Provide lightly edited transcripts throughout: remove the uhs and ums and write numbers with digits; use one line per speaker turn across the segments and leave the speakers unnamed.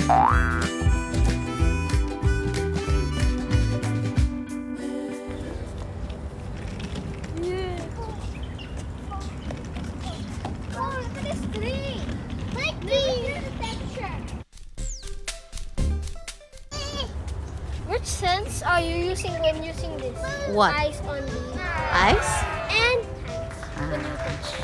Which sense are you using when using this?
What?
Eyes only.
Eyes?
And hands when you touch.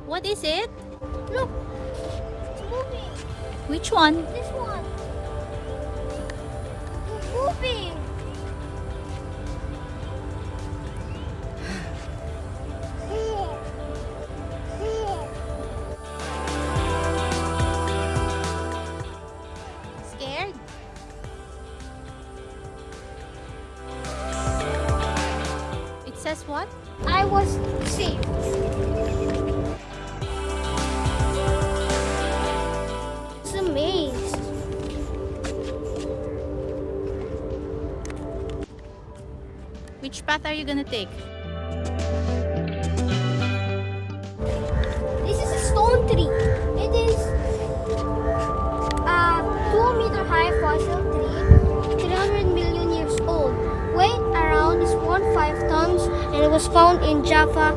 What is it?
Look, it's moving.
Which one?
This one. It's moving.
Scared? It says what?
I was safe. It's a maze.
Which path are you gonna take?
This is a stone tree. It is a 2-meter high fossil tree, 300 million years old. Weight around is 1.5 tons, and it was found in Java,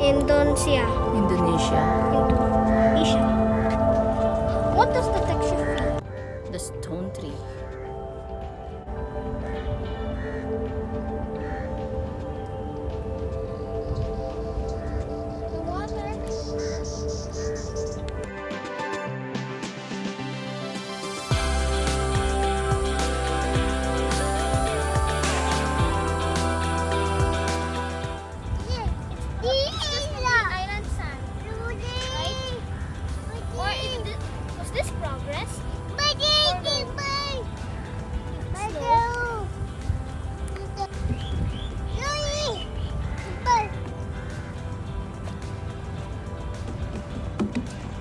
Indonesia.
Indonesia.
Indonesia. What does the texture feel?
The stone tree.
The water. Island sand, right? Or even this, was this progress?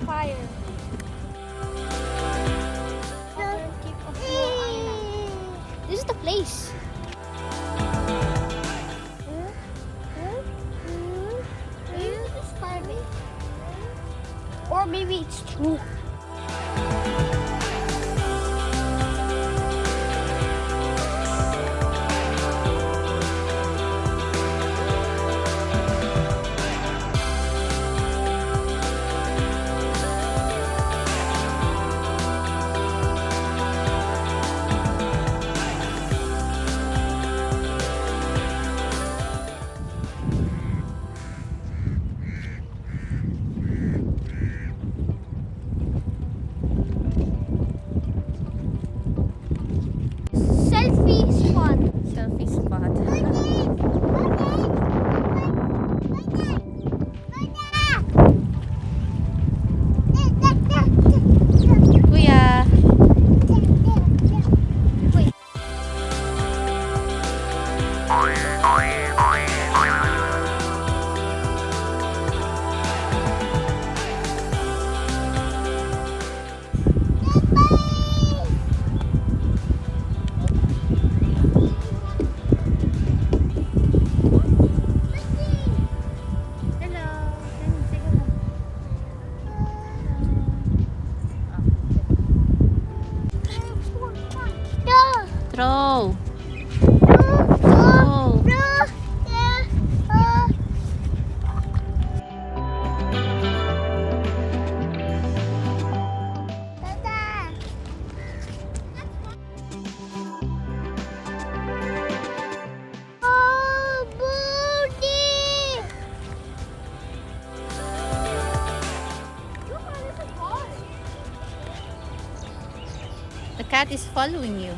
Fire. Southern tip of Noor Island. This is the place. Maybe this is farming. Or maybe it's true.
cat is following you.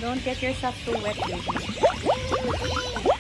Don't get yourself too wet, baby.